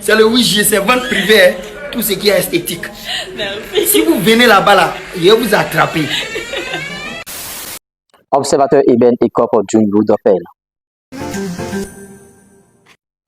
C'est le 8 juillet, c'est vente privée, hein. Tout ce qui est esthétique. Merci. Si vous venez là-bas, là, je vais vous attraper. Observateur Eben et Cop d'une lourde appel.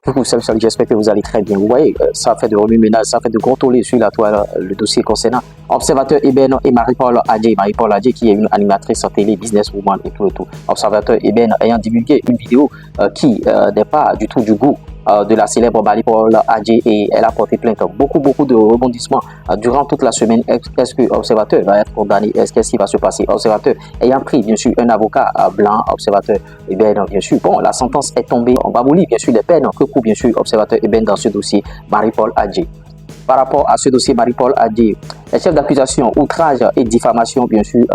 Coucou, salut, j'espère que vous allez très bien. Vous voyez, ça fait de remue-ménage, ça fait de gros tollé sur la toile, le dossier concernant Observateur Eben et Marie-Paul Adjei. Marie-Paul Adjei qui est une animatrice télé, businesswoman et tout et tout. Observateur Eben ayant divulgué une vidéo qui n'est pas du tout du goût de la célèbre Marie-Paul Adjei et elle a porté plainte. Beaucoup de rebondissements durant toute la semaine. Est-ce que Observateur va être condamné? Qu'est-ce qui va se passer? Observateur ayant pris bien sûr un avocat blanc, Observateur Eben, bien sûr, bon, la sentence est tombée. On va vous lire bien sûr les peines que court bien sûr Observateur Eben dans ce dossier Marie-Paul Adjei. Par rapport à ce dossier Marie-Paul Adjei, les chefs d'accusation, outrage et diffamation, bien sûr,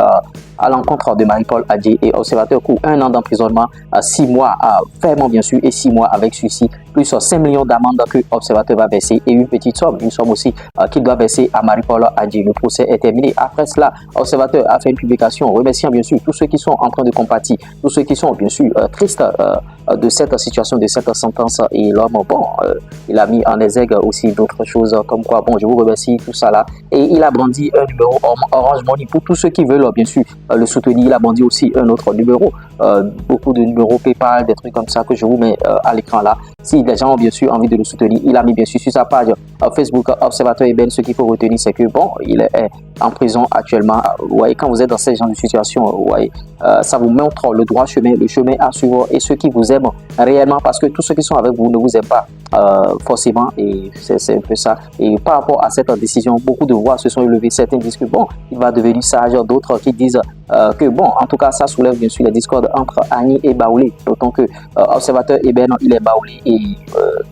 à l'encontre de Marie-Paul Adjei et Observateur court 1 an d'emprisonnement, 6 mois fermement, bien sûr, et 6 mois avec sursis, plus 5 millions d'amendes que Observateur va verser et une petite somme, aussi qu'il doit verser à Marie-Paul Adjei. Le procès est terminé. Après cela, Observateur a fait une publication remerciant, bien sûr, tous ceux qui sont en train de compatir, tous ceux qui sont, bien sûr, tristes de cette situation, de cette sentence. Et l'homme, bon, il a mis en exergue aussi d'autres choses, comme quoi, bon, je vous remercie, tout ça là. Et il a brandi un numéro Orange Money pour tous ceux qui veulent, bien sûr, le soutenir. Il a brandi aussi un autre numéro, beaucoup de numéros PayPal, des trucs comme ça que je vous mets à l'écran là. Si les gens ont bien sûr envie de le soutenir, il a mis bien sûr sur sa page Facebook Observateur Eben. Ce qu'il faut retenir, c'est que bon, il est en prison actuellement. Vous voyez, quand vous êtes dans ce genre de situation, vous voyez, ça vous montre le droit chemin, le chemin à suivre et ceux qui vous aiment réellement, parce que tous ceux qui sont avec vous ne vous aiment pas forcément, et c'est un peu ça. Et par rapport à cette décision, beaucoup de voix se sont élevées. Certains disent que bon, il va devenir sage, d'autres qui disent que bon, en tout cas, ça soulève bien sûr les discordes entre Annie et Baoulé, d'autant que Observateur Eben, il est Baoulé et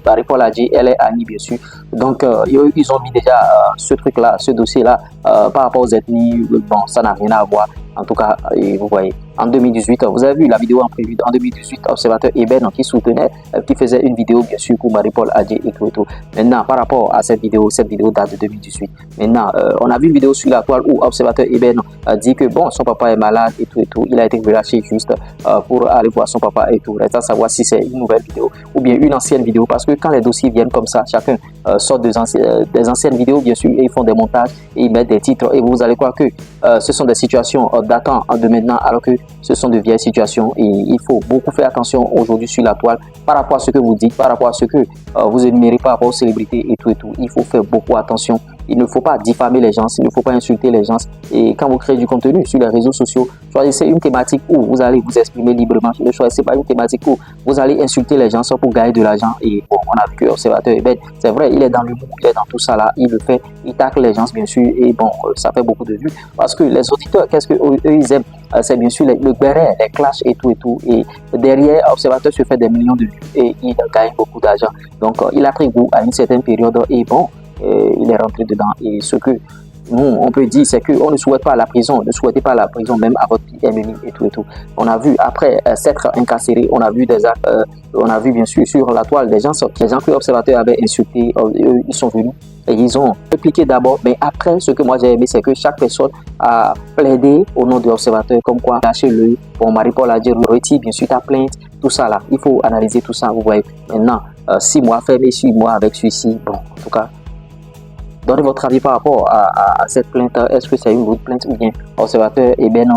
Marie-Paul Adjei, elle est Annie, bien sûr. Donc, ils ont mis déjà ce truc-là, ce dossier-là, par rapport aux ethnies. Bon, ça n'a rien à voir. En tout cas, vous voyez, en 2018, vous avez vu la vidéo en prévu, en 2018, Observateur Eben qui soutenait, qui faisait une vidéo, bien sûr, pour Marie-Paul Adjei et tout et tout. Maintenant, par rapport à cette vidéo date de 2018. Maintenant, on a vu une vidéo sur la toile où Observateur Eben dit que bon, son papa est malade et tout et tout. Il a été relâché juste pour aller voir son papa et tout. Reste à savoir si c'est une nouvelle vidéo ou bien une ancienne vidéo, parce que quand les dossiers viennent comme ça, chacun sort des anciennes vidéos, bien sûr, et ils font des montages et ils mettent des titres et vous allez croire que ce sont des situations datant de maintenant, alors que ce sont de vieilles situations. Et il faut beaucoup faire attention aujourd'hui sur la toile par rapport à ce que vous dites, par rapport à ce que vous énumérez par rapport aux célébrités et tout et tout. Il faut faire beaucoup attention. Il ne faut pas diffamer les gens, il ne faut pas insulter les gens. Et quand vous créez du contenu sur les réseaux sociaux, choisissez une thématique où vous allez vous exprimer librement. Ne choisissez pas une thématique où vous allez insulter les gens pour gagner de l'argent. Et bon, on a vu que Observateur Eben, c'est vrai, il est dans l'humour, il est dans tout ça là, il le fait, il tacle les gens bien sûr. Et bon, ça fait beaucoup de vues parce que les auditeurs, qu'est-ce qu'eux ils aiment? C'est bien sûr le béret, les clashs et tout et tout. Et derrière, Observateur se fait des millions de vues et il gagne beaucoup d'argent. Donc, il a pris goût à une certaine période et bon, il est rentré dedans. Et ce que nous, on peut dire, c'est qu'on ne souhaite pas la prison, ne souhaitez pas la prison, même à votre ennemi et tout et tout. On a vu, après s'être incarcéré, on a vu des actes, on a vu bien sûr sur la toile des gens que l'Observateur avait insultés, ils sont venus et ils ont répliqué d'abord, mais après, ce que moi j'ai aimé, c'est que chaque personne a plaidé au nom de l'Observateur, comme quoi, lâchez-le, bon, Marie-Paul Adjei, retire bien sûr ta plainte, tout ça là, il faut analyser tout ça, vous voyez. Maintenant, 6 mois fermés, 6 mois avec suicide, bon, en tout cas, donnez votre avis par rapport à cette plainte. Est-ce que c'est une autre plainte ou bien Observateur Eben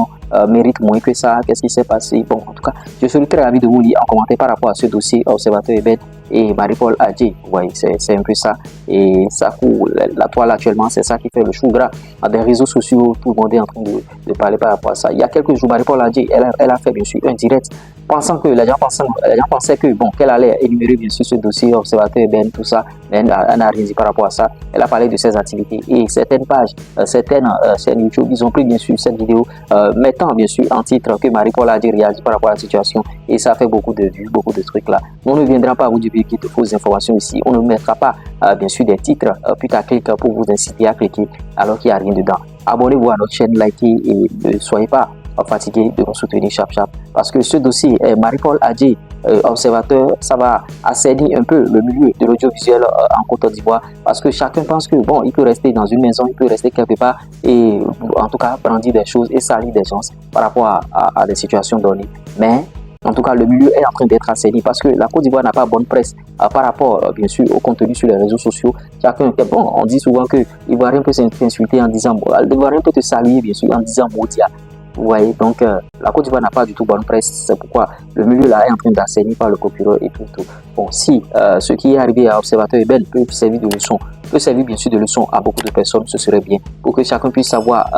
mérite moins que ça? Qu'est-ce qui s'est passé? Bon, en tout cas, je serais très ravi de vous lire en commentaire par rapport à ce dossier Observateur Eben et Marie-Paul Adjei. Vous voyez, c'est un peu ça. Et ça court la toile actuellement, c'est ça qui fait le chou gras des réseaux sociaux. Tout le monde est en train de parler par rapport à ça. Il y a quelques jours, Marie-Paul Adjei, elle a fait bien sûr un direct, pensant que les gens pensaient que bon, qu'elle allait énumérer bien sûr ce dossier Observateur Eben, tout ça. Mais elle n'a rien dit par rapport à ça. Elle a parlé de ses activités et certaines pages, certaines chaînes YouTube, ils ont pris bien sûr cette vidéo mettant bien sûr en titre que Marie-Paul Adjei réagit par rapport à la situation et ça fait beaucoup de vues, beaucoup de trucs là. On ne viendra pas vous divulguer de fausses informations ici. On ne mettra pas bien sûr des titres putaclic pour vous inciter à cliquer alors qu'il n'y a rien dedans. Abonnez-vous à notre chaîne, likez et ne soyez pas fatigué de nous soutenir chap parce que ce dossier Marie-Paul Adjei Observateur, ça va assainir un peu le milieu de l'audiovisuel en Côte d'Ivoire parce que chacun pense que bon, il peut rester dans une maison, il peut rester quelque part et en tout cas brandir des choses et salir des gens par rapport à des situations données. Mais En tout cas, le milieu est en train d'être assaini parce que la Côte d'Ivoire n'a pas bonne presse par rapport, bien sûr, au contenu sur les réseaux sociaux. Bon, on dit souvent que l'Ivoirien peut s'insulter en disant, l'Ivoirien peut te saluer, bien sûr, en disant Maudia. Vous voyez, donc la Côte d'Ivoire n'a pas du tout bonne presse. C'est pourquoi le milieu là est en train d'assainir par le procureur et tout. Bon, si ce qui est arrivé à Observateur Eben peut servir de leçon, peut servir bien sûr de leçon à beaucoup de personnes, ce serait bien. Pour que chacun puisse savoir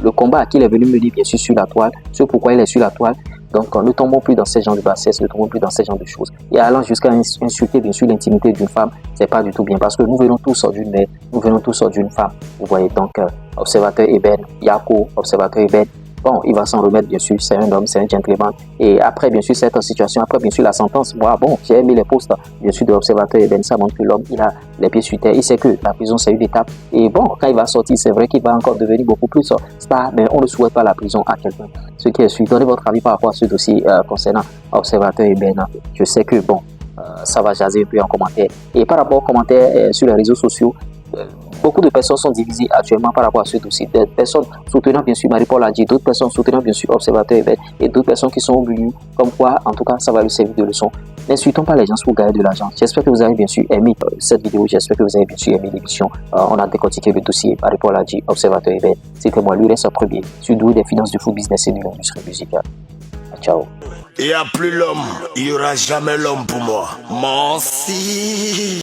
le combat qu'il est venu mener bien sûr sur la toile, sur pourquoi il est sur la toile. Donc ne tombons plus dans ce genre de bassesse, ne tombons plus dans ce genre de choses. Et allant jusqu'à insulter bien sûr l'intimité d'une femme, c'est pas du tout bien parce que nous venons tous d'une mère, nous venons tous d'une femme. Vous voyez, donc Observateur Eben, Yako, Observateur Eben, bon, il va s'en remettre, bien sûr, c'est un homme, c'est un gentleman. Et après, bien sûr, cette situation, après, bien sûr, la sentence, moi, bon, j'ai aimé les posts, bien sûr, de l'Observateur, et ben, ça montre que l'homme, il a les pieds sur terre, il sait que la prison, c'est une étape. Et bon, quand il va sortir, c'est vrai qu'il va encore devenir beaucoup plus star, mais on ne souhaite pas la prison à quelqu'un. Ce qui est sûr, donnez votre avis par rapport à ce dossier concernant Observateur, et ben, je sais que, bon, ça va jaser un peu en commentaire. Et par rapport aux commentaires sur les réseaux sociaux, beaucoup de personnes sont divisées actuellement par rapport à ce dossier. Des personnes soutenant bien sûr Marie-Paul Adjei, d'autres personnes soutenant bien sûr Observateur Eben et d'autres personnes qui sont au milieu, comme quoi en tout cas ça va lui servir de leçon. N'insultons pas les gens pour gagner de l'argent. J'espère que vous avez bien sûr aimé cette vidéo, j'espère que vous avez bien sûr aimé l'émission. On a décortiqué le dossier Marie-Paul Adjei, Observateur Eben. C'était moi, Lurès Premier, sur Doué des finances du foot business et de l'industrie musicale. Ciao. Il n'y a plus l'homme, il n'y aura jamais l'homme pour moi. Merci.